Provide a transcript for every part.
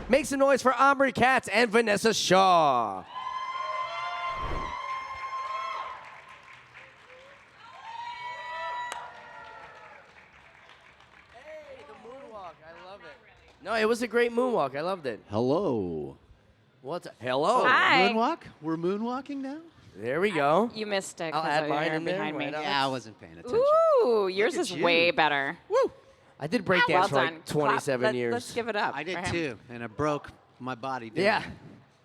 Make some noise for Omri, Katz, and Vinessa Shaw. Hey, the moonwalk. I love it. No, it was a great moonwalk. I loved it. Hello. What's hello? Hi. Moonwalk? We're moonwalking now? There we go. You missed it. I'll 'cause add of mine your in there. behind me. Why not? Yeah, I wasn't paying attention. Ooh, yours at is you. way better. Woo! I did break dance well for done. like 27 Clap. years. Let's give it up. I did for him. too, and I broke my body doing Yeah.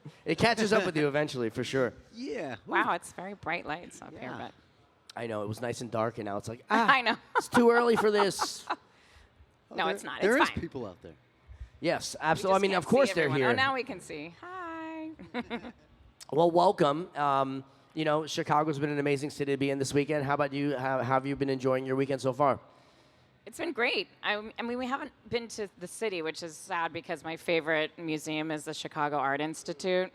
it. It catches up with you eventually, for sure. Yeah. Wow, it's very bright lights up here, Yeah. but I know, it was nice and dark, and now it's like, I know. it's too early for this. No, it's not. There It's is fine. people out there. Yes, We absolutely. I just mean, can't of course see they're everyone. here. Oh, now we can see. Hi. Well, welcome. You know, Chicago's been an amazing city to be in this weekend. How about you? How have you been enjoying your weekend so far? It's been great. I mean, we haven't been to the city, which is sad because my favorite museum is the Chicago Art Institute.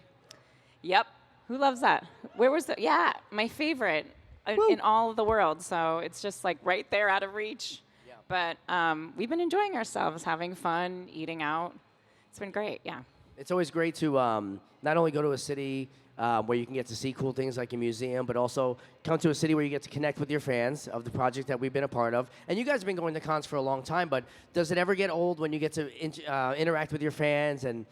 Yep. Who loves that? Where was the? Yeah, my favorite in all of the world. So it's just like right there out of reach. Yeah. But we've been enjoying ourselves, having fun, eating out. It's been great. Yeah. It's always great to not only go to a city where you can get to see cool things like a museum, but also come to a city where you get to connect with your fans of the project that we've been a part of. And you guys have been going to cons for a long time, but does it ever get old when you get to interact with your fans and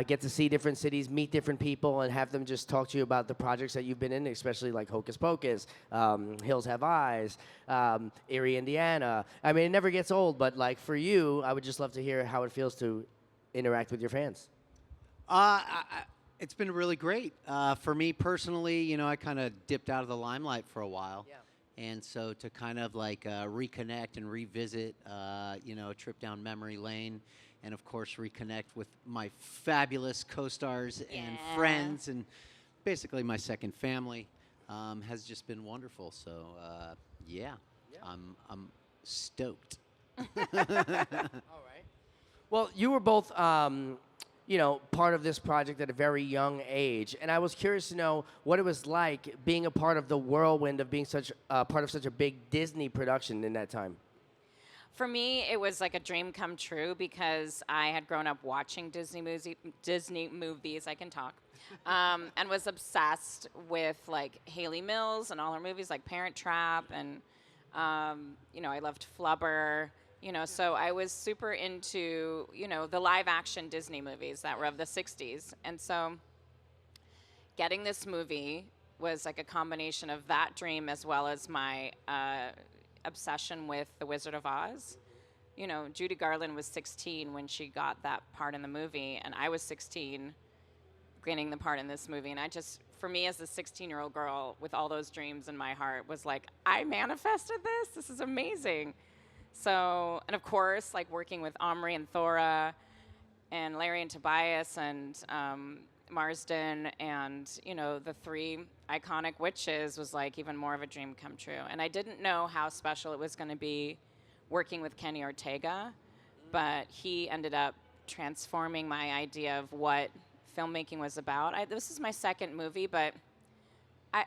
get to see different cities, meet different people, and have them just talk to you about the projects that you've been in, especially like Hocus Pocus, Hills Have Eyes, Eerie, Indiana? I mean, it never gets old, but like for you, I would just love to hear how it feels to interact with your fans. It's been really great. For me personally, you know, I kind of dipped out of the limelight for a while. Yeah. And so to kind of like reconnect and revisit, you know, a trip down memory lane, and of course reconnect with my fabulous co-stars and friends, and basically my second family, has just been wonderful. So yeah, I'm stoked. All right. Well, you were both, you know, part of this project at a very young age, and I was curious to know what it was like being a part of the whirlwind of being such part of such a big Disney production in that time. For me, it was like a dream come true because I had grown up watching Disney movies. I can talk, and was obsessed with like Haley Mills and all her movies, like Parent Trap, and you know, I loved Flubber. You know, so I was super into, you know, the live action Disney movies that were of the 60s. And so getting this movie was like a combination of that dream as well as my obsession with The Wizard of Oz. You know, Judy Garland was 16 when she got that part in the movie, and I was 16 getting the part in this movie. And I just, for me as a 16-year-old girl with all those dreams in my heart, was like, I manifested this. This is amazing. So, and of course, like working with Omri and Thora and Larry and Tobias and Marsden and, you know, the three iconic witches was like even more of a dream come true. And I didn't know how special it was going to be working with Kenny Ortega, but he ended up transforming my idea of what filmmaking was about. This is my second movie, but I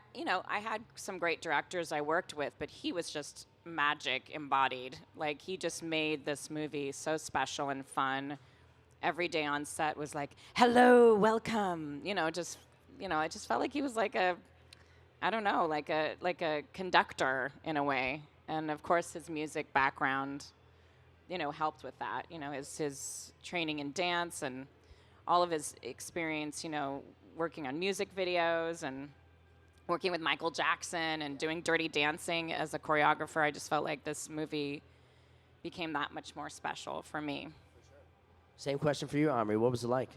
had some great directors I worked with, but he was just magic embodied. Like, he just made this movie so special and fun. Every day on set was like, hello, welcome. You know, just, you know, I just felt like he was like a conductor in a way. And of course, his music background, you know, helped with that. You know, his training in dance and all of his experience, you know, working on music videos and working with Michael Jackson and doing Dirty Dancing as a choreographer. I just felt like this movie became that much more special for me. Same question for you, Omri. What was it like?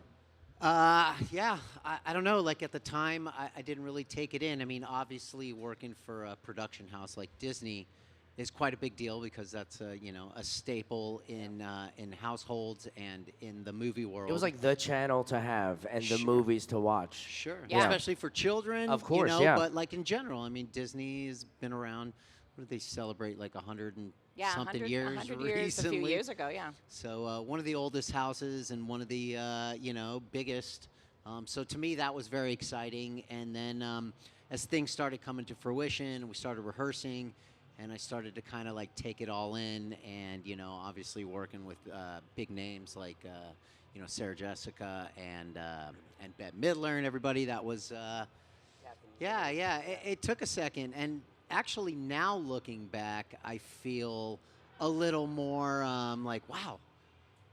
Yeah, I don't know. Like at the time, I didn't really take it in. I mean, obviously, working for a production house like Disney is quite a big deal because that's a staple in households and in the movie world. It was like the channel to have and the movies to watch. Sure, Yeah. especially for children. Of course, you know, yeah. But like in general, I mean, Disney has been around. What did they celebrate? Like 100 and something 100 years 100 years recently. a few years ago, yeah. So one of the oldest houses and one of the biggest. So to me, that was very exciting. And then as things started coming to fruition, we started rehearsing. And I started to kind of like take it all in, and obviously working with big names like Sarah Jessica and Bette Midler and everybody. That was yeah. It took a second, and actually now looking back, I feel a little more like, wow,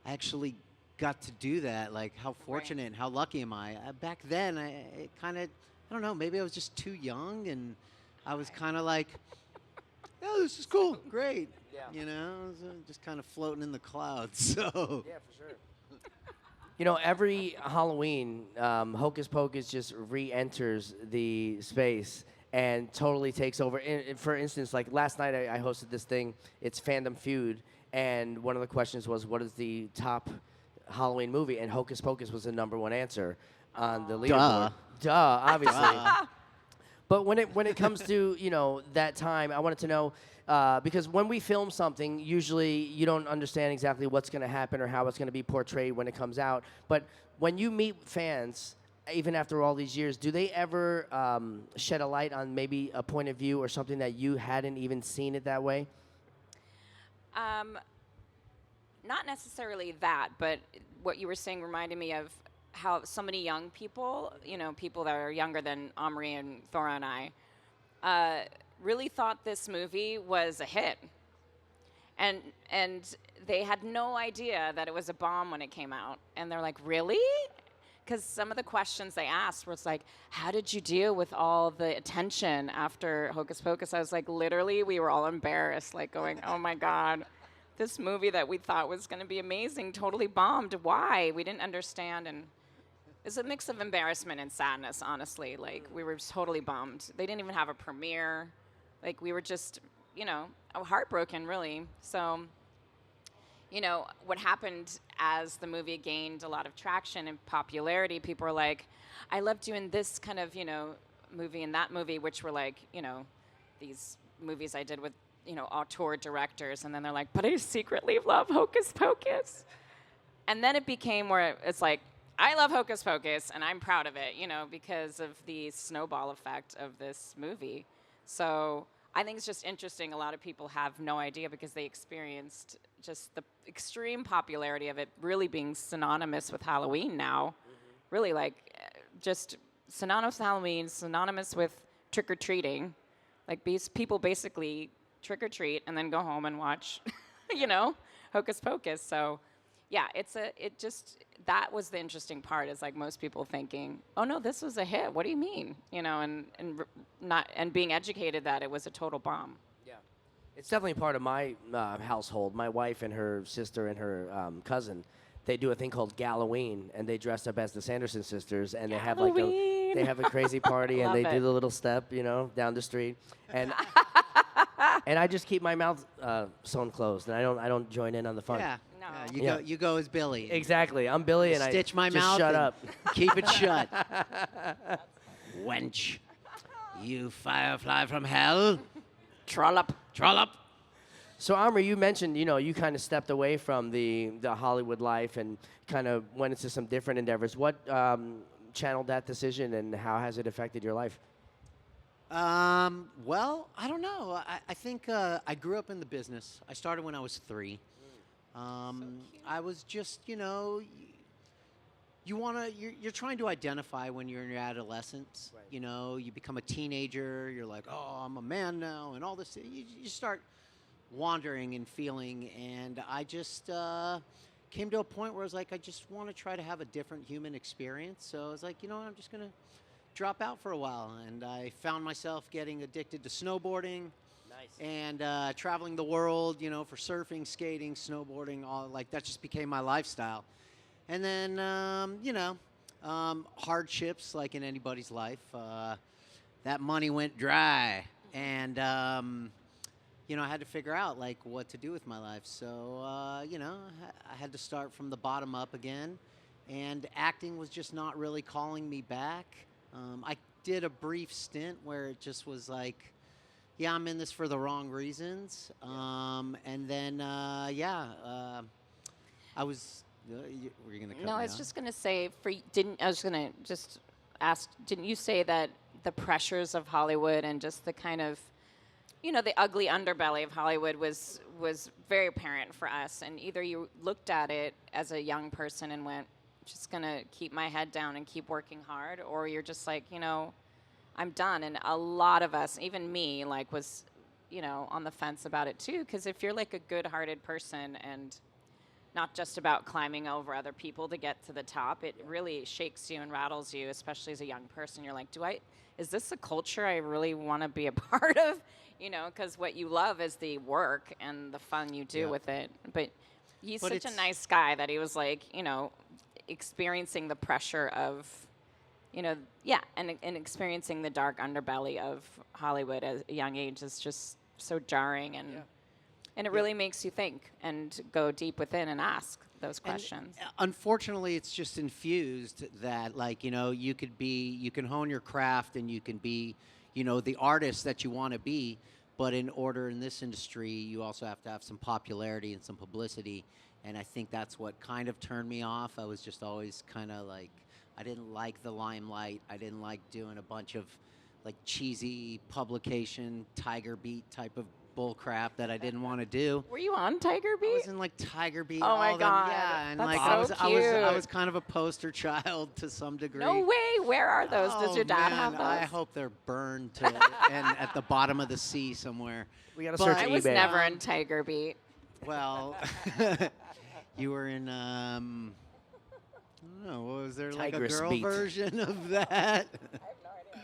I actually got to do that. Like, how fortunate and how lucky am I? Back then, I don't know, maybe I was just too young, and I was kind of like, oh, this is cool, great. Yeah. I was, just kind of floating in the clouds. So Yeah, for sure. Every Halloween, Hocus Pocus just re-enters the space and totally takes over. For instance, like last night I hosted this thing, it's Fandom Feud, and one of the questions was, what is the top Halloween movie? And Hocus Pocus was the #1 answer on the leaderboard. Duh, obviously. But when it comes to, that time, I wanted to know, because when we film something, usually you don't understand exactly what's going to happen or how it's going to be portrayed when it comes out. But when you meet fans, even after all these years, do they ever shed a light on maybe a point of view or something that you hadn't even seen it that way? Not necessarily that, but what you were saying reminded me of how so many young people, people that are younger than Omri and Thora and I, really thought this movie was a hit. And they had no idea that it was a bomb when it came out. And they're like, really? Because some of the questions they asked was like, how did you deal with all the attention after Hocus Pocus? I was like, literally, we were all embarrassed, like going, oh my God, this movie that we thought was going to be amazing totally bombed. Why? We didn't understand. And it's a mix of embarrassment and sadness, honestly. Like, we were totally bummed. They didn't even have a premiere. Like, we were just, heartbroken, really. So, what happened as the movie gained a lot of traction and popularity, people were like, I love doing this kind of, movie and that movie, which were like, these movies I did with, auteur directors. And then they're like, but I secretly love Hocus Pocus. And then it became where it's like, I love Hocus Pocus, and I'm proud of it, because of the snowball effect of this movie. So I think it's just interesting. A lot of people have no idea because they experienced just the extreme popularity of it really being synonymous with Halloween now. Mm-hmm. Really, like, just synonymous with Halloween, synonymous with trick-or-treating. Like, people basically trick-or-treat and then go home and watch, Hocus Pocus. So, yeah, that was the interesting part, is like most people thinking, oh no, this was a hit. What do you mean? And being educated that it was a total bomb. Yeah, it's definitely part of my household. My wife and her sister and her cousin, they do a thing called Galloween, and they dress up as the Sanderson sisters, and they have a crazy party, and they do the little step, down the street, and and I just keep my mouth sewn closed, and I don't join in on the fun. Yeah. No. You go as Billy. Exactly. I'm Billy, and stitch my just mouth. Shut up. Keep it shut. Wench. You firefly from hell. Trollop. So, Omri, you mentioned, you kind of stepped away from the Hollywood life and kind of went into some different endeavors. What channeled that decision, and how has it affected your life? Well, I don't know. I think I grew up in the business. I started when I was 3. I was just, you're trying to identify when you're in your adolescence. Right. You become a teenager. You're like, oh, I'm a man now, and all this. You start wandering and feeling, and I just came to a point where I was like, I just want to try to have a different human experience. So I was like, I'm just going to drop out for a while, and I found myself getting addicted to snowboarding. Nice. And traveling the world, for surfing, skating, snowboarding, all like that just became my lifestyle. And then, hardships, like in anybody's life, that money went dry, and I had to figure out like what to do with my life. So, I had to start from the bottom up again, and acting was just not really calling me back. I did a brief stint where it just was like, yeah, I'm in this for the wrong reasons. And then, I was. Were you gonna cut No, me I was off? just gonna say. I was gonna just ask. Didn't you say that the pressures of Hollywood and just the kind of the ugly underbelly of Hollywood was very apparent for us. And either you looked at it as a young person and went, just gonna keep my head down and keep working hard, or you're just like, I'm done. And a lot of us, even me, like was, on the fence about it too. Because if you're like a good-hearted person and not just about climbing over other people to get to the top, it really shakes you and rattles you, especially as a young person. You're like, is this a culture I really want to be a part of? Because what you love is the work and the fun you do with it. But he's such a nice guy that he was like, experiencing the pressure of, and experiencing the dark underbelly of Hollywood at a young age is just so jarring, and it really makes you think and go deep within and ask those questions. And, unfortunately, it's just infused that, like, you can hone your craft and you can be, the artist that you want to be, but in this industry, you also have to have some popularity and some publicity, and I think that's what kind of turned me off. I was just always kind of like, I didn't like the limelight. I didn't like doing a bunch of, like, cheesy publication, Tiger Beat type of bull crap that I didn't want to do. Were you on Tiger Beat? I was in, like, Tiger Beat. Oh my God. Yeah, and that's like so cute. I was kind of a poster child to some degree. No way. Where are those? Does your dad have those? I hope they're burned and at the bottom of the sea somewhere. We gotta search I eBay. was never in Tiger Beat. Well, you were in I don't know, was there like Tigress a girl Beat. version of that? I have no idea.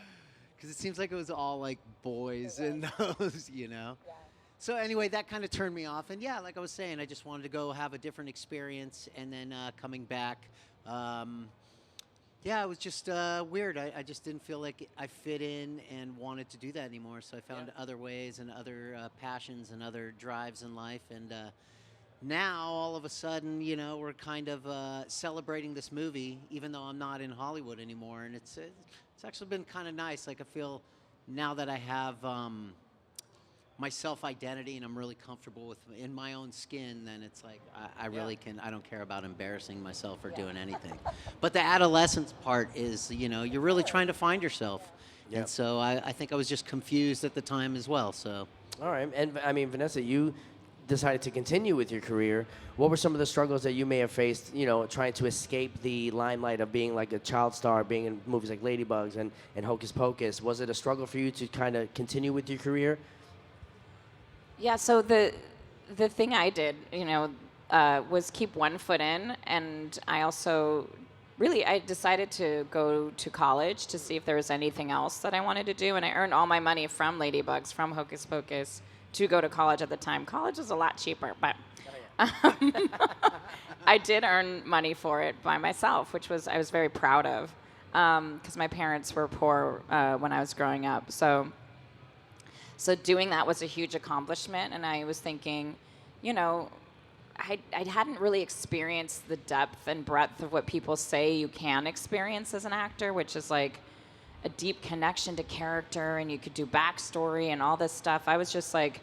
Because it seems like it was all like boys in those, Yeah. So anyway, that kind of turned me off. And yeah, like I was saying, I just wanted to go have a different experience. And then coming back, it was just weird. I just didn't feel like I fit in and wanted to do that anymore. So I found other ways and other passions and other drives in life. And now, all of a sudden, we're kind of celebrating this movie, even though I'm not in Hollywood anymore. And it's actually been kind of nice. Like, I feel now that I have my self-identity and I'm really comfortable in my own skin, then it's like I really can. I don't care about embarrassing myself or doing anything. But the adolescence part is, you're really trying to find yourself. Yeah. And so I think I was just confused at the time as well. So. All right, and I mean, Vinessa, you decided to continue with your career. What were some of the struggles that you may have faced, trying to escape the limelight of being like a child star, being in movies like Ladybugs and Hocus Pocus? Was it a struggle for you to kind of continue with your career? Yeah, so the thing I did, was keep one foot in, and I also I decided to go to college to see if there was anything else that I wanted to do, and I earned all my money from Ladybugs, from Hocus Pocus, to go to college at the time. College was a lot cheaper, but I did earn money for it by myself, which I was very proud of, because my parents were poor when I was growing up. So doing that was a huge accomplishment, and I was thinking, I hadn't really experienced the depth and breadth of what people say you can experience as an actor, which is like a deep connection to character, and you could do backstory and all this stuff. I was just like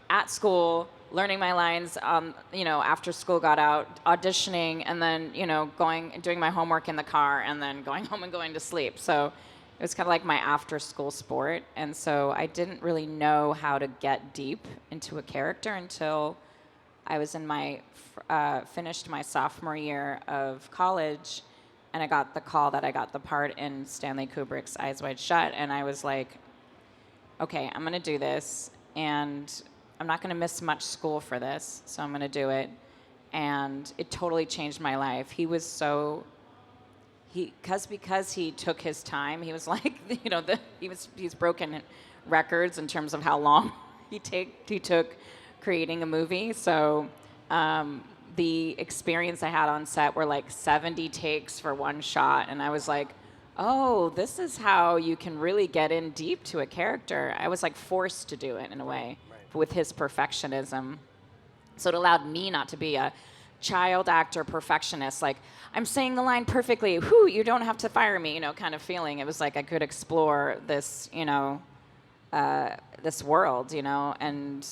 at school, learning my lines, after school got out, auditioning, and then, going and doing my homework in the car, and then going home and going to sleep. So it was kind of like my after-school sport. And so I didn't really know how to get deep into a character until I was in finished my sophomore year of college, and I got the call that I got the part in Stanley Kubrick's Eyes Wide Shut, and I was like, okay, I'm going to do this, and I'm not going to miss much school for this, so I'm going to do it. And it totally changed my life. He was because he took his time, he was like, he's broken records in terms of how long he took creating a movie. So the experience I had on set were like 70 takes for one shot, and I was like, oh, this is how you can really get in deep to a character. I was like forced to do it in a way with his perfectionism. So it allowed me not to be a child actor perfectionist, like, I'm saying the line perfectly, whoo, you don't have to fire me, kind of feeling. It was like I could explore this, this world, and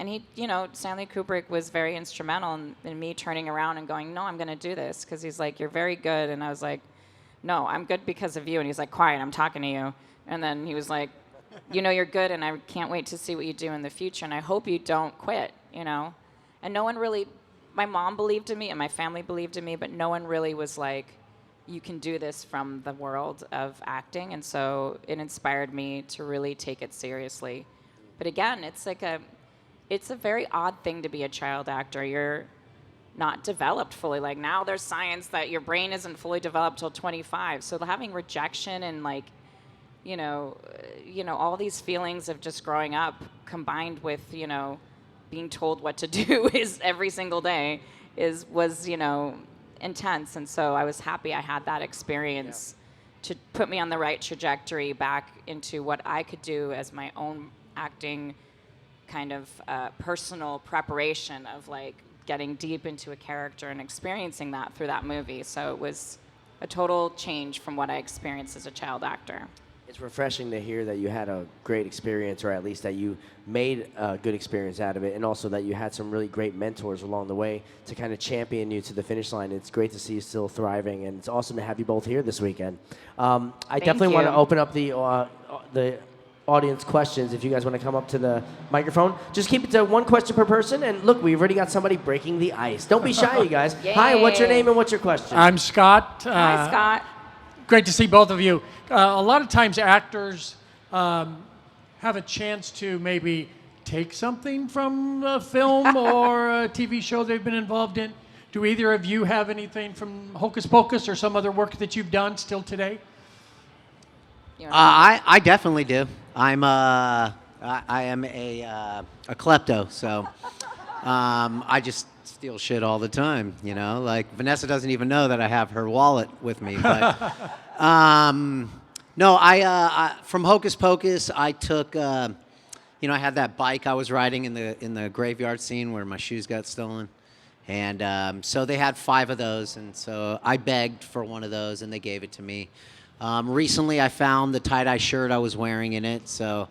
he, Stanley Kubrick was very instrumental in me turning around and going, no, I'm going to do this, because he's like, you're very good. And I was like, no, I'm good because of you. And he's like, quiet, I'm talking to you. And then he was like, you know you're good, and I can't wait to see what you do in the future, and I hope you don't quit, you know. And no one really, my mom believed in me, and my family believed in me, but no one really was like, you can do this from the world of acting, and so it inspired me to really take it seriously. But again, it's a very odd thing to be a child actor. You're not developed fully. Like now there's science that your brain isn't fully developed till 25. So having rejection and like, you know, all these feelings of just growing up combined with, you know, being told what to do is every single day was, you know, intense. And so I was happy I had that experience to put me on the right trajectory back into what I could do as my own acting kind of personal preparation of like getting deep into a character and experiencing that through that movie. So it was a total change from what I experienced as a child actor. It's refreshing to hear that you had a great experience, or at least that you made a good experience out of it, and also that you had some really great mentors along the way to kind of champion you to the finish line. It's great to see you still thriving, and it's awesome to have you both here this weekend. I definitely want to open up the audience questions. If you guys want to come up to the microphone, just keep it to one question per person. And look, we've already got somebody breaking the ice. Don't be shy, you guys. Hi, what's your name and what's your question? I'm Scott. Hi, Scott. Great to see both of you. A lot of times actors have a chance to maybe take something from a film or a TV show they've been involved in. Do either of you have anything from Hocus Pocus or some other work that you've done still today? I definitely do. I am a klepto, so I just steal shit all the time, you know? Like, Vinessa doesn't even know that I have her wallet with me. But no, I from Hocus Pocus, I took, you know, I had that bike I was riding in the graveyard scene where my shoes got stolen. And so they had 5 of those, and so I begged for one of those, and they gave it to me. Recently, I found the tie-dye shirt I was wearing in it, so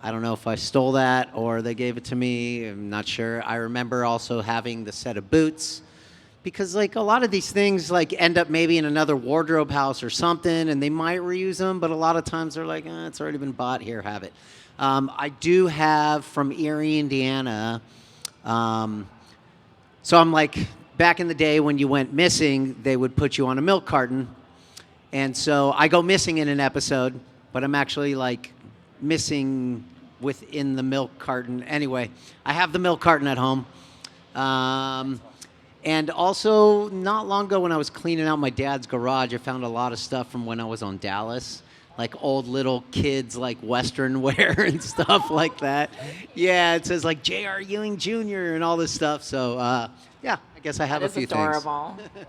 I don't know if I stole that or they gave it to me. I'm not sure. I remember also having the set of boots, because like a lot of these things like end up maybe in another wardrobe house or something, and they might reuse them, but a lot of times they're like, it's already been bought. Here, have it. I do have from Eerie, Indiana. So I'm like, back in the day when you went missing, they would put you on a milk carton. And so I go missing in an episode, but I'm actually like missing within the milk carton. Anyway, I have the milk carton at home. And also, not long ago when I was cleaning out my dad's garage, I found a lot of stuff from when I was on Dallas. Like old little kids, like Western wear and stuff like that. Yeah, it says like J.R. Ewing Jr. and all this stuff. So, yeah, I guess I have a few adorable. things.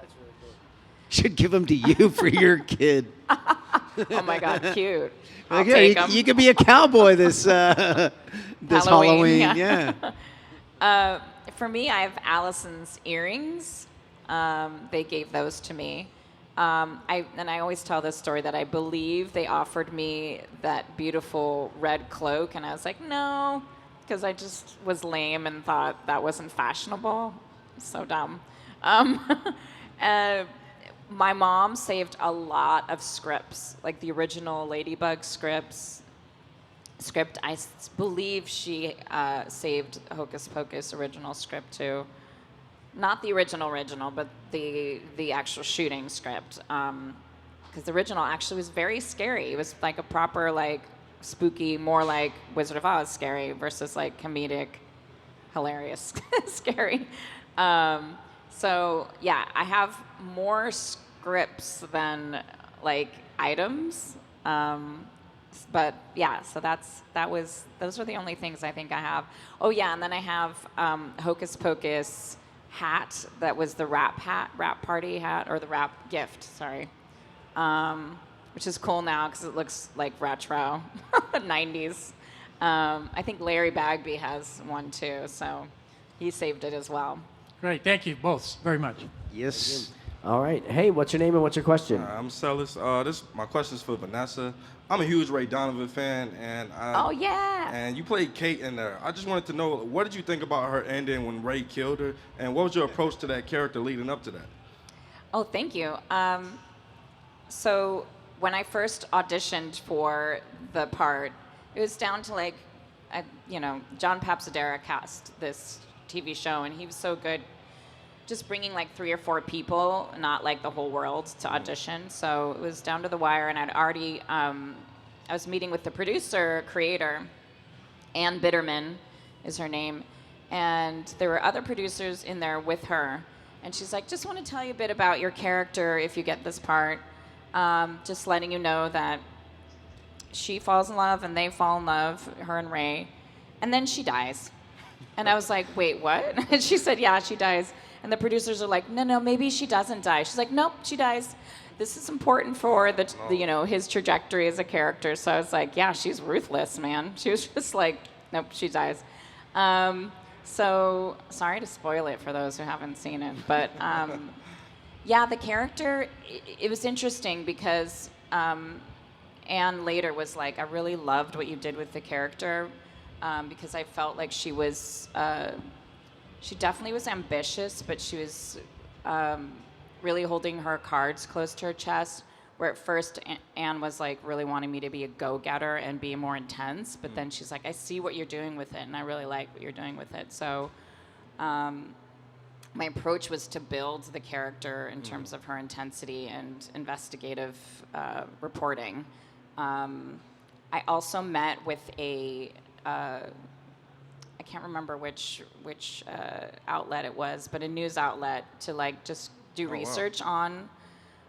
Should give them to you for your kid. Oh my God, cute. I'll Like, take yeah, 'em. you could be a cowboy this this Halloween. Yeah. For me, I have Allison's earrings. They gave those to me. I always tell this story that I believe they offered me that beautiful red cloak, and I was like, no, because I just was lame and thought that wasn't fashionable. So dumb. My mom saved a lot of scripts, like the original Ladybugs script. I believe she saved Hocus Pocus original script too. Not the original, but the actual shooting script. Because the original actually was very scary. It was like a proper like spooky, more like Wizard of Oz scary versus like comedic, hilarious scary. So yeah, I have more scripts than like items. But yeah, so those are the only things I think I have. Oh yeah, and then I have Hocus Pocus hat that was the rap party hat, or the rap gift, sorry. Which is cool now because it looks like retro, 90s. I think Larry Bagby has one too, so he saved it as well. Great, thank you both very much. Yes. All right. Hey, what's your name and what's your question? I'm Celis. My question is for Vinessa. I'm a huge Ray Donovan fan, and Oh yeah. and you played Kate in there. I just wanted to know, what did you think about her ending when Ray killed her, and what was your approach to that character leading up to that? Oh, thank you. So when I first auditioned for the part, it was down to like, John Papsadera cast this TV show, and he was so good, just bringing like 3 or 4 people, not like the whole world, to audition. So it was down to the wire, and I'd already, I was meeting with the producer, creator, Ann Bitterman is her name, and there were other producers in there with her, and she's like, just want to tell you a bit about your character if you get this part, just letting you know that she falls in love and they fall in love, her and Ray, and then she dies. And I was like, wait, what? And she said, yeah, she dies. And the producers are like, no, maybe she doesn't die. She's like, nope, she dies. This is important for his trajectory as a character. So I was like, yeah, she's ruthless, man. She was just like, nope, she dies. So sorry to spoil it for those who haven't seen it, but yeah, the character, it was interesting because Anne later was like, I really loved what you did with the character, because I felt like she definitely was ambitious, but she was really holding her cards close to her chest, where at first Anne was like really wanting me to be a go-getter and be more intense, but then she's like, I see what you're doing with it, and I really like what you're doing with it. So my approach was to build the character in terms of her intensity and investigative reporting. I also met with I can't remember which outlet it was, but a news outlet to like just do research on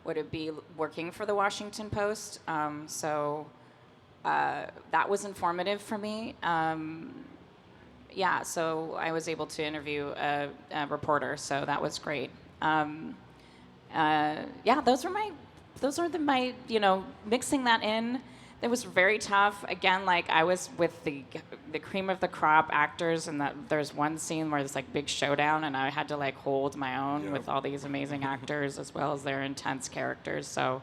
what it'd be working for the Washington Post. So that was informative for me. Yeah, so I was able to interview a reporter, so that was great. Yeah, those were my mixing that in. It was very tough. Again, like I was with the cream of the crop actors, and there's one scene where there's like big showdown, and I had to like hold my own with all these amazing actors as well as their intense characters. So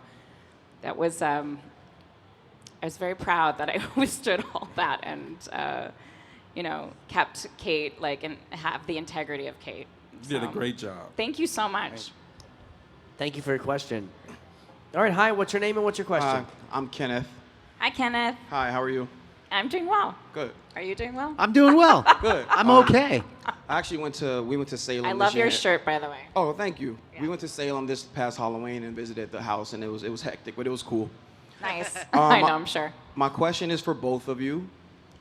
that was I was very proud that I withstood all that and kept Kate and have the integrity of Kate. You did a great job. Thank you so much. Thank you for your question. All right, hi, what's your name and what's your question? I'm Kenneth. Hi, Kenneth. Hi, how are you? I'm doing well. Good. Are you doing well? I'm doing well. Good. I'm okay. I actually we went to Salem. I this love your year. shirt, by the way. Oh, thank you. Yeah. We went to Salem this past Halloween and visited the house, and it was hectic, but it was cool. Nice. I know, I'm sure. My question is for both of you.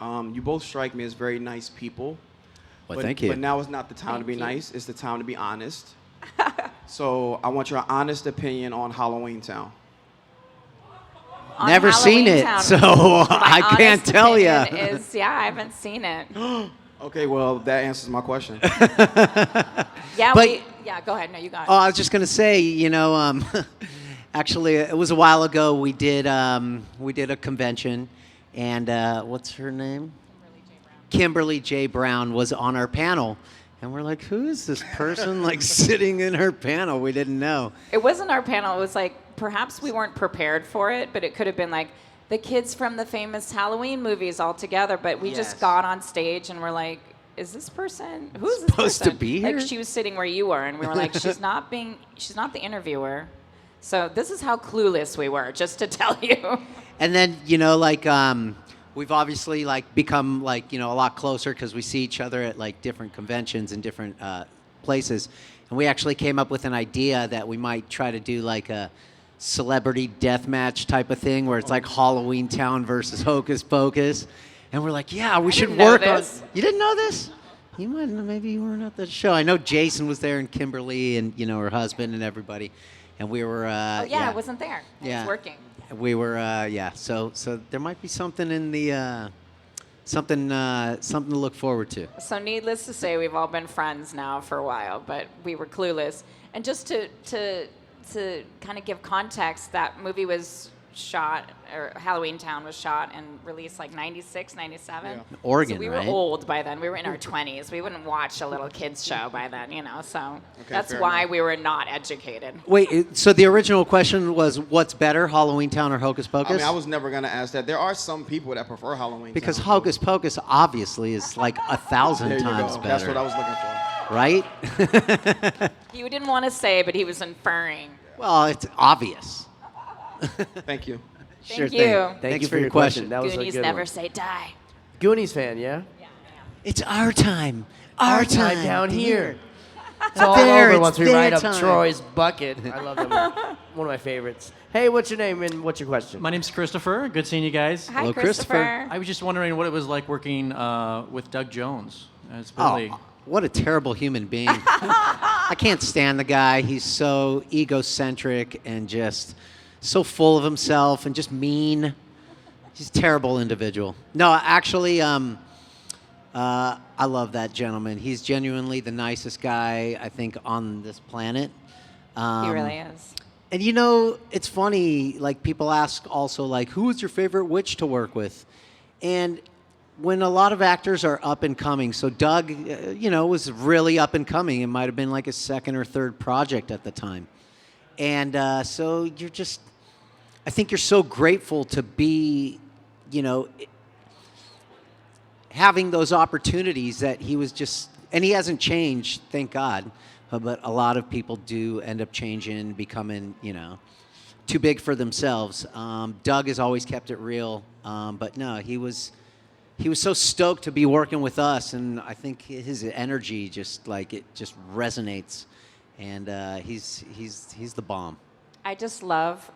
You both strike me as very nice people. Well, thank you. But now is not the time to be nice. It's the time to be honest. So I want your honest opinion on Halloween Town. On Never seen Halloween it, Town, so my I can't honest tell you. opinion is, yeah, I haven't seen it. Okay, well, that answers my question. Yeah, But- yeah, go ahead. No, you got it. Oh, I was just gonna say, actually, it was a while ago. We did a convention, and what's her name? Kimberly J. Brown was on our panel, and we're like, who is this person sitting in her panel? We didn't know. It wasn't our panel. It was perhaps we weren't prepared for it, but it could have been the kids from the famous Halloween movies all together. But we just Yes. got on stage and we're like, is this person? Who's this Supposed person? to be here? She was sitting where you were, and we were like, she's not the interviewer. So this is how clueless we were, just to tell you. And then, we've obviously become a lot closer because we see each other at different conventions and different places. And we actually came up with an idea that we might try to do a celebrity death match type of thing where it's like Halloween Town versus Hocus Pocus. And we're like, yeah, we should didn't know work on. this. You didn't know this? You might maybe you weren't at the show. I know Jason was there and Kimberly and her husband and everybody. And we were Oh yeah, I wasn't there. I Yeah. was working. We were, So there might be something in the, something to look forward to. So needless to say, we've all been friends now for a while, but we were clueless. And just to kind of give context, that movie was shot, or Halloween Town was shot and released 96, 97. Yeah. Oregon, so we right? were old by then. We were in our 20s. We wouldn't watch a little kids show by then, so Okay, that's fair why enough. we were not educated. Wait, so the original question was, what's better, Halloween Town or Hocus Pocus? I mean, I was never going to ask that. There are some people that prefer Halloween Because Town. Hocus Pocus obviously is 1,000 There you times go. better. That's what I was looking for. Right? You didn't want to say, but he was inferring. Well, it's obvious. Thank you. Thank thing. you. Thank Thanks you for your your question. question. That was Goonies a good never one. say die. Goonies fan, yeah? It's our time. Our time down here. It's all There, over it's once we their ride up time. Troy's bucket. I love them. One of my favorites. Hey, what's your name and what's your question? My name's Christopher. Good seeing you guys. Hi, Hello, Christopher. I was just wondering what it was like working with Doug Jones as Billy. Oh, what a terrible human being. I can't stand the guy. He's so egocentric and just so full of himself and just mean. He's a terrible individual. No, actually, I love that gentleman. He's genuinely the nicest guy, I think, on this planet. He really is. And it's funny, like people ask also like, who is your favorite witch to work with? And when a lot of actors are up and coming, so Doug, was really up and coming. It might have been like his second or third project at the time. And so I think you're so grateful to be, having those opportunities that he was just, and he hasn't changed, thank God. But a lot of people do end up changing, becoming, too big for themselves. Doug has always kept it real. But no, he was so stoked to be working with us, and I think his energy just resonates, and he's the bomb. I just love.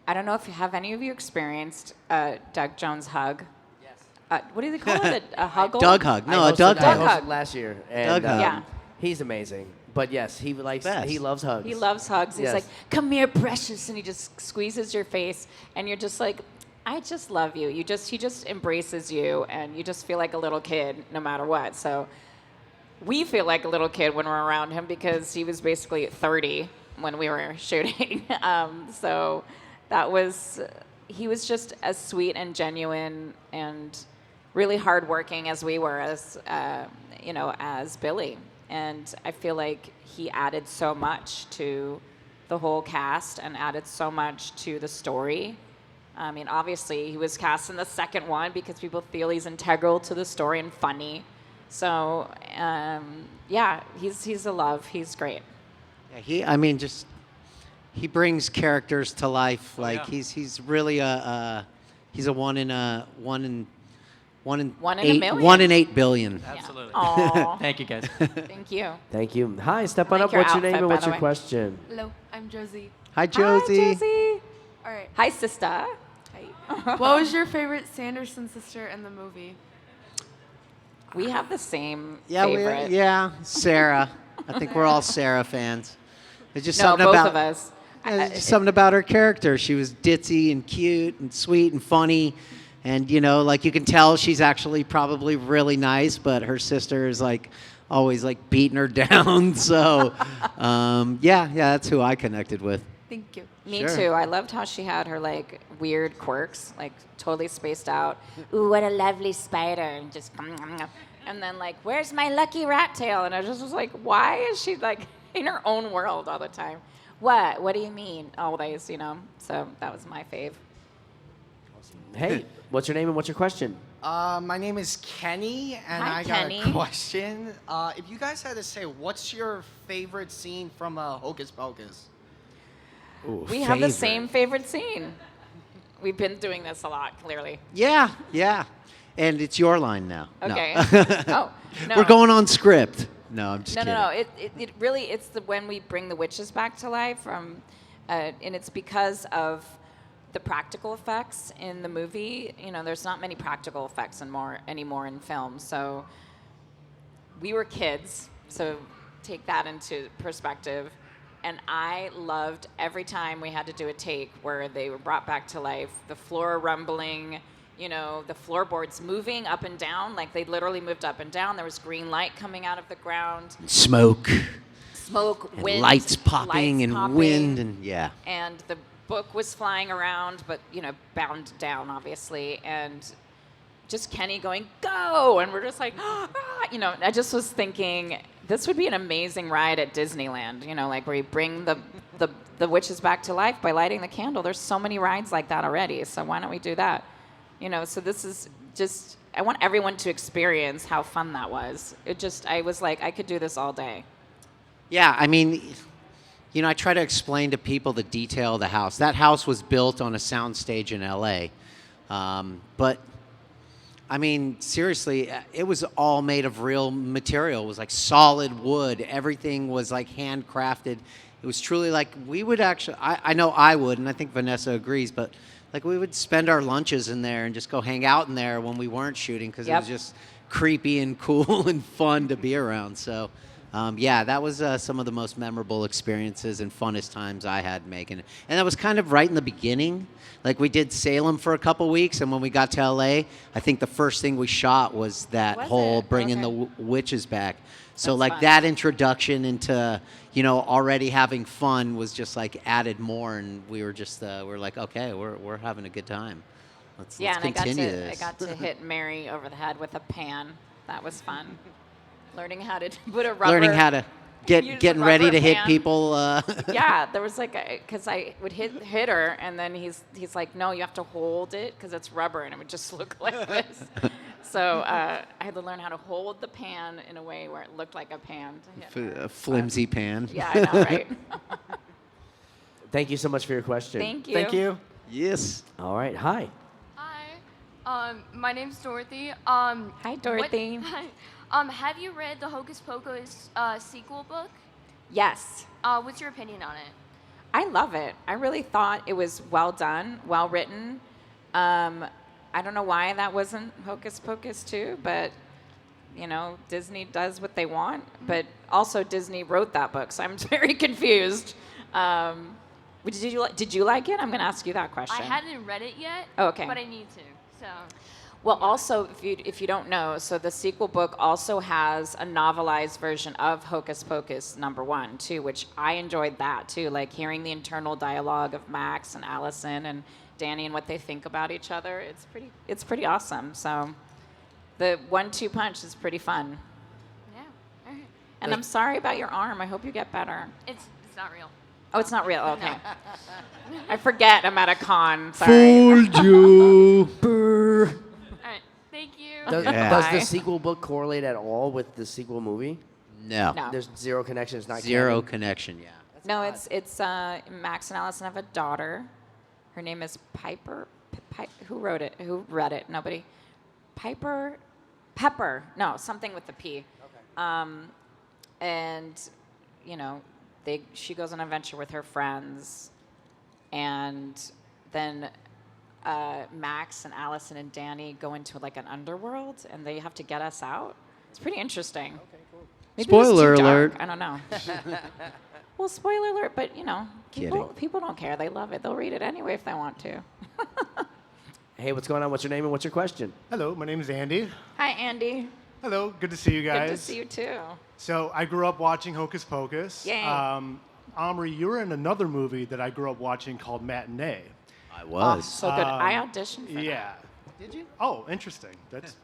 I don't know if any of you experienced Doug Jones hug. Yes. What do they call it? A huggle? Doug hug. No, a Doug I hug. Doug hug. hosted last year. And, Doug hug. Yeah. He's amazing. But yes, he loves hugs. He loves hugs. He's Yes. like, "Come here, precious," and he just squeezes your face, and you're just like, "I just love you." He just embraces you, and you just feel like a little kid no matter what. So we feel like a little kid when we're around him because he was basically 30 when we were shooting. So he was just as sweet and genuine and really hardworking as we were as Billy. And I feel like he added so much to the whole cast and added so much to the story. I mean, obviously, he was cast in the second one because people feel he's integral to the story and funny. So, he's a love. He's great. Yeah, he brings characters to life. Like yeah. he's really he's a one in a million. 8 billion. Absolutely. Aw. Thank you, guys. Thank you. Thank you. Hi, step on like up. your What's your name outfit, and by what's the your way. question? Hello, I'm Josie. Hi, Josie. Hi, Josie. All right. Hi, sister. What was your favorite Sanderson sister in the movie? We have the same Yeah, favorite. Sarah. I think we're all Sarah fans. There's just No, something both about of us. there's just something about her character. She was ditzy and cute and sweet and funny. And, like you can tell she's actually probably really nice, but her sister is always beating her down. So, that's who I connected with. Thank you. Me Sure. too. I loved how she had her weird quirks, totally spaced out. Ooh, what a lovely spider, and just and then where's my lucky rat tail? And I just was like, why is she in her own world all the time? What do you mean? Always, So that was my fave. Hey, what's your name and what's your question? My name is Kenny, and Hi, I got Kenny. a question. If you guys had to say, what's your favorite scene from Hocus Pocus? Ooh, We have the favorite. same favorite scene. We've been doing this a lot, clearly. Yeah. And it's your line now. No. Okay. Oh, no. We're going on script. No, I'm just No, kidding. no. It really, it's when we bring the witches back to life and it's because of the practical effects in the movie. There's not many practical effects anymore in film. So we were kids, so take that into perspective. And I loved every time we had to do a take where they were brought back to life, the floor rumbling, the floorboards moving up and down, they literally moved up and down. There was green light coming out of the ground. Smoke. Smoke, And wind. lights popping lights and popping, wind and yeah. And the book was flying around, but, bound down, obviously. And just Kenny going, go! And we're just like, I just was thinking, this would be an amazing ride at Disneyland, where you bring the witches back to life by lighting the candle. There's so many rides like that already, so why don't we do that? So this is just, I want everyone to experience how fun that was. I was like, I could do this all day. Yeah, you know, I try to explain to people the detail of the house. That house was built on a soundstage in L.A., but I mean, seriously, it was all made of real material. It was like solid wood. Everything was like handcrafted. It was truly like we would actually, I know I would, and I think Vinessa agrees, but like we would spend our lunches in there and just go hang out in there when we weren't shooting because it was just creepy and cool and fun to be around. So, yeah, that was some of the most memorable experiences and funnest times I had making it. And that was kind of right in the beginning. Like we did Salem for a couple weeks, and when we got to LA, I think the first thing we shot was that whole bringing the witches back. So like that introduction into, you know, already having fun was just like added more, and we were just we're like, okay, we're having a good time. Let's continue this. I got to hit Mary over the head with a pan. That was fun. Learning how to put a rubber. Learning how to getting ready to hit people. Yeah, there was like because I would hit her, and then he's like, no, you have to hold it because it's rubber, and it would just look like this. So I had to learn how to hold the pan in a way where it looked like a pan. A flimsy pan. Yeah, I know, right? Thank you so much for your question. Thank you. Thank you. Yes. All right. Hi. Hi. My name's Dorothy. Hi, Dorothy. Have you read the Hocus Pocus sequel book? Yes. What's your opinion on it? I love it. I really thought it was well done, well written. I don't know why that wasn't Hocus Pocus 2, but you know, Disney does what they want. But also Disney wrote that book, so I'm very confused. Did you like it? I'm going to ask you that question. I hadn't read it yet. Oh, okay. But I need to. So. Well, also, if you don't know, so the sequel book also has a novelized version of Hocus Pocus #1 too, which I enjoyed that too, like hearing the internal dialogue of Max and Allison and Danny and what they think about each other. It's pretty awesome. So the 1-2 punch is pretty fun. Yeah. All right. And I'm sorry about your arm. I hope you get better. It's not real. Oh, it's not real. Okay. I forget I'm at a con. Sorry. Fooled you. All right. Thank you. Does the sequel book correlate at all with the sequel movie? No. There's zero connection. It's not Zero canon? connection, yeah. No, it's Max and Allison have a daughter. Her name is Piper. Who wrote it? Who read it? Nobody. Pepper. No, something with the P. Okay. And you know, she goes on an adventure with her friends, and then Max and Allison and Danny go into like an underworld, and they have to get us out. It's pretty interesting. Okay, cool. Maybe Spoiler it's too dark. alert. I don't know. Well, spoiler alert, but you know, people don't care. They love it. They'll read it anyway if they want to. Hey, what's going on? What's your name and what's your question? Hello, my name is Andy. Hi, Andy. Hello, good to see you guys. Good to see you too. So I grew up watching Hocus Pocus. Yay. Omri, you were in another movie that I grew up watching called Matinea. I was. So good. I auditioned for that. Yeah. Did you? Oh, interesting. That's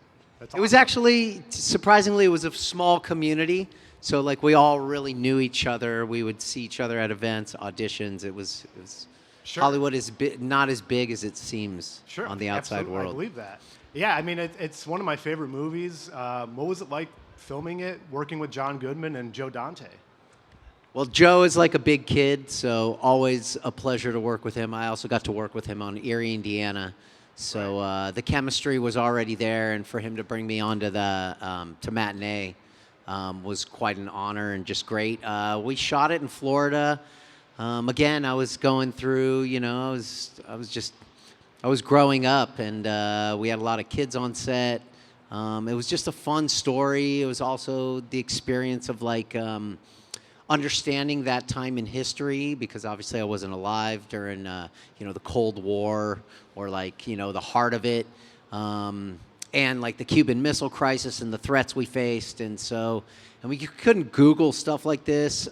It was actually, surprisingly, it was a small community. So, like, we all really knew each other. We would see each other at events, auditions. It was Sure. Hollywood is not as big as it seems Sure, on the outside absolutely. world. I believe that. Yeah, I mean, it's one of my favorite movies. What was it like filming it, working with John Goodman and Joe Dante? Well, Joe is like a big kid, so always a pleasure to work with him. I also got to work with him on Eerie, Indiana. So the chemistry was already there, and for him to bring me onto to Matinea was quite an honor and just great. We shot it in Florida. Again, I was going through, you know, I was growing up, and we had a lot of kids on set. It was just a fun story. It was also the experience of like understanding that time in history, because obviously I wasn't alive during you know, the Cold War, or like, you know, the heart of it, and like the Cuban Missile Crisis and the threats we faced. And we couldn't Google stuff like this.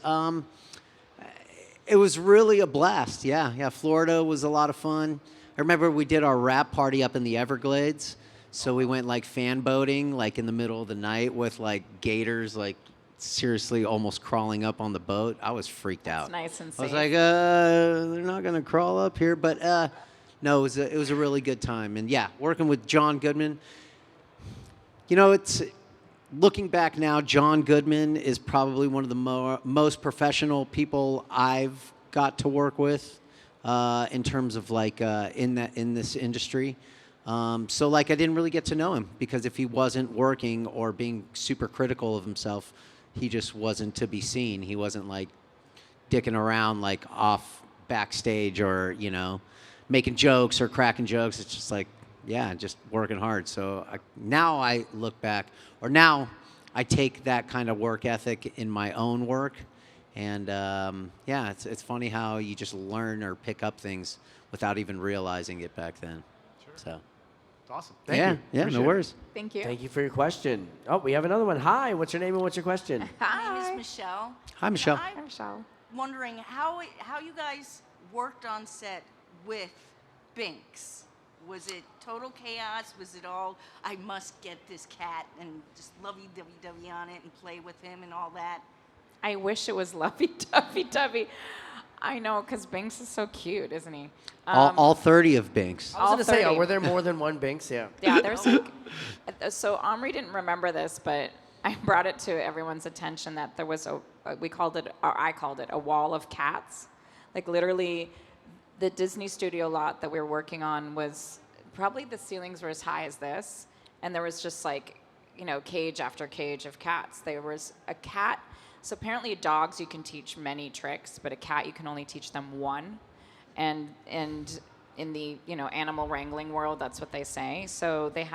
It was really a blast. Yeah. Florida was a lot of fun. I remember we did our wrap party up in the Everglades. So we went like fan boating, like in the middle of the night with like gators, like seriously almost crawling up on the boat. I was freaked out. Nice and safe. I was like, they're not gonna crawl up here, but no, it was a really good time. And yeah, working with John Goodman, you know, looking back now, John Goodman is probably one of the most professional people I've got to work with in terms of like in this industry. So like I didn't really get to know him because if he wasn't working or being super critical of himself, he just wasn't to be seen. He wasn't like dicking around like off backstage or, you know, making jokes or cracking jokes. It's just like, yeah, just working hard. So now I look back, or now I take that kind of work ethic in my own work. And yeah, it's funny how you just learn or pick up things without even realizing it back then. Sure. So. It's awesome. Thank you. Yeah, Appreciate no worries. Thank you. Thank you for your question. Oh, we have another one. Hi, what's your name and what's your question? My name is Michelle. Hi, Michelle. I'm Michelle. wondering how you guys worked on set with Binks. Was it total chaos? Was it all, I must get this cat and just lovey-dovey on it and play with him and all that? I wish it was lovey-dovey-dovey. I know, because Binks is so cute, isn't he? All 30 of Binks. I was going to say, 30. were there more than one Binks? Yeah. Yeah, there's like, so Omri didn't remember this, but I brought it to everyone's attention that there was I called it a wall of cats. Like literally, the Disney studio lot that we were working on was probably the ceilings were as high as this, and there was just like, you know, cage after cage of cats. There was a cat. So apparently dogs you can teach many tricks, but a cat you can only teach them one. And in the, you know, animal wrangling world, that's what they say. So they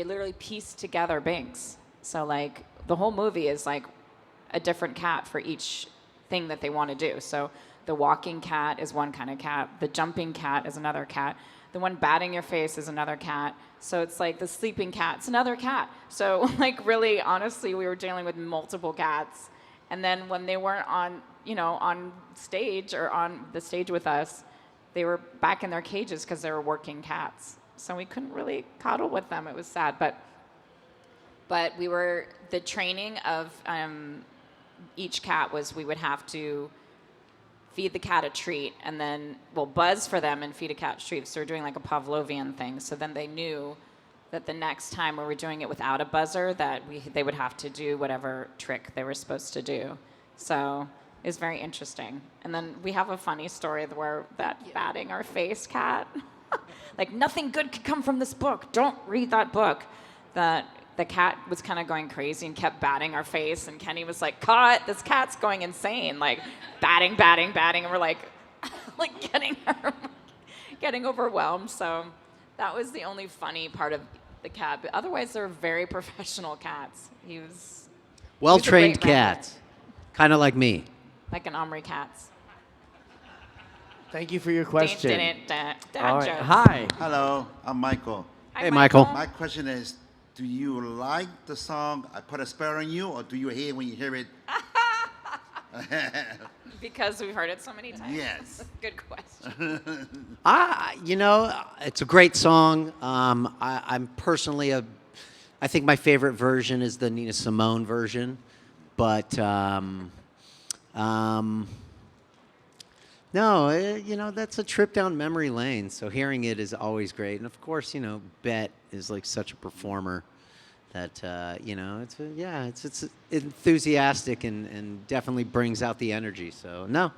literally pieced together Binks. So like the whole movie is like a different cat for each thing that they want to do. So the walking cat is one kind of cat. The jumping cat is another cat. The one batting your face is another cat. So it's like the sleeping cat's another cat. So like really, honestly, we were dealing with multiple cats. And then when they weren't on, you know, on stage or on the stage with us, they were back in their cages because they were working cats. So we couldn't really cuddle with them. It was sad. But we were, the training of each cat was we would have to feed the cat a treat and then we'll buzz for them and feed a cat a treat. So we're doing like a Pavlovian thing. So then they knew that the next time we were doing it without a buzzer that they would have to do whatever trick they were supposed to do. So it was very interesting. And then we have a funny story where that batting our face cat, like nothing good could come from this book. Don't read that book. That the cat was kind of going crazy and kept batting our face, and Kenny was like, "Cut! This cat's going insane!" Like batting, and we're like, getting overwhelmed. So that was the only funny part of the cat. But otherwise, they're very professional cats. He was Well-trained he was a great cats, kind of like me. like an Omri Katz. Thank you for your question. Dad All right. jokes. Hi. Hello, I'm Michael. Hi, Hey, Michael. My question is, do you like the song I Put a Spell on You, or do you hate it when you hear it? Because we've heard it so many times. Yes. Good question. You know, it's a great song. I'm personally I think my favorite version is the Nina Simone version, but no, you know, that's a trip down memory lane. So hearing it is always great, and of course, you know, Bet is like such a performer that you know, it's enthusiastic and definitely brings out the energy. So no,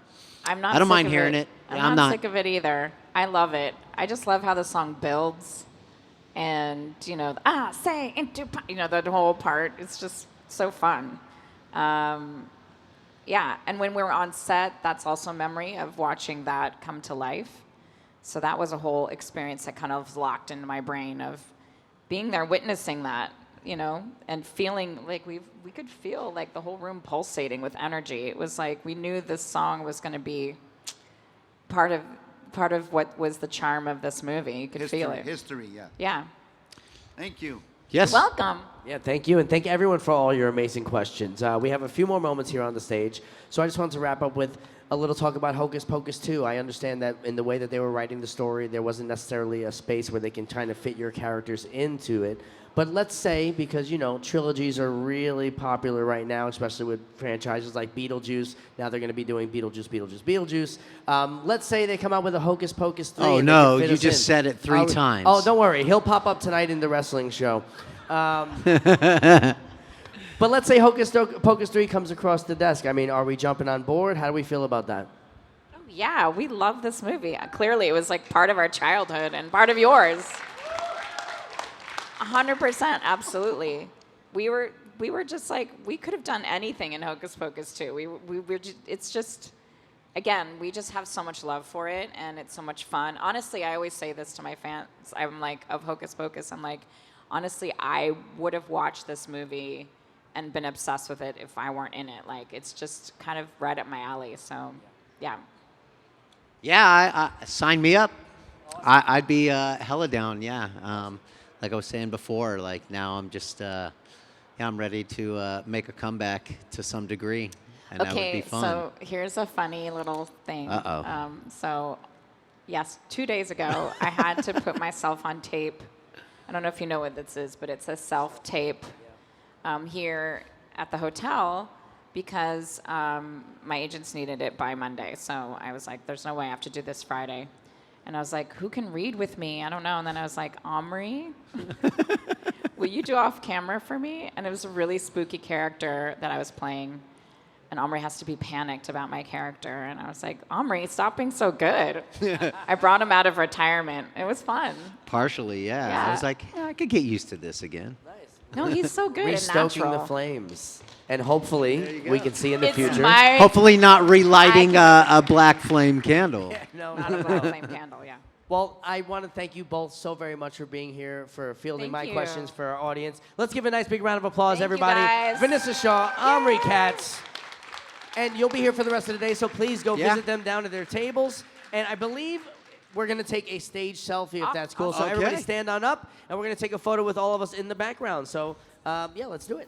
I'm not. I don't sick mind of hearing it. it. I'm not sick of it either. I love it. I just love how the song builds, and you know, say into, you know, the whole part. It's just so fun. Yeah, and when we were on set, that's also a memory of watching that come to life. So that was a whole experience that kind of locked into my brain of being there, witnessing that, you know, and feeling like we could feel like the whole room pulsating with energy. It was like we knew this song was going to be part of what was the charm of this movie. You could feel it. History, yeah. Yeah. Thank you. Yes. You're welcome. Yeah, thank you, and thank everyone for all your amazing questions. We have a few more moments here on the stage, so I just wanted to wrap up with a little talk about Hocus Pocus 2. I understand that in the way that they were writing the story, there wasn't necessarily a space where they can try to fit your characters into it. But let's say, because, you know, trilogies are really popular right now, especially with franchises like Beetlejuice. Now they're going to be doing Beetlejuice. Let's say they come out with a Hocus Pocus 3. Oh, and they no, can fit you us just in. said it 3 times. Oh, don't worry. He'll pop up tonight in the wrestling show. But let's say Hocus Pocus 3 comes across the desk. I mean, are we jumping on board? How do we feel about that? Oh, yeah, we love this movie. Clearly, it was like part of our childhood and part of yours. 100%, absolutely. We were just like, we could have done anything in Hocus Pocus 2. We were it's just, again, we just have so much love for it, and it's so much fun. Honestly, I always say this to my fans. I'm like, of Hocus Pocus, I'm like, honestly, I would have watched this movie and been obsessed with it if I weren't in it. Like, it's just kind of right up my alley. So, yeah. Yeah, sign me up. I'd be hella down. Yeah. Like I was saying before, like now I'm just, I'm ready to make a comeback to some degree, and that would be fun. So here's a funny little thing. So, yes, 2 days ago, I had to put myself on tape. I don't know if you know what this is, but it's a self-tape here at the hotel because my agents needed it by Monday. So I was like, there's no way I have to do this Friday. And I was like, who can read with me? I don't know. And then I was like, Omri, will you do off camera for me? And it was a really spooky character that I was playing. And Omri has to be panicked about my character. And I was like, Omri, stop being so good. I brought him out of retirement. It was fun. Partially, yeah. I was like, yeah, I could get used to this again. No, he's so good and Restoking natural. the flames. And hopefully we can see in the It's future. my- Hopefully not relighting a black flame candle. No, Not a black flame candle, yeah. Well, I want to thank you both so very much for being here, for fielding Thank my you. questions for our audience. Let's give a nice big round of applause, Thank you, everybody. guys. Vanessa Shaw, Omri Katz. And you'll be here for the rest of the day, so please go visit them down at their tables. And I believe we're going to take a stage selfie, if that's cool. So everybody stand on up, and we're going to take a photo with all of us in the background. So, yeah, let's do it.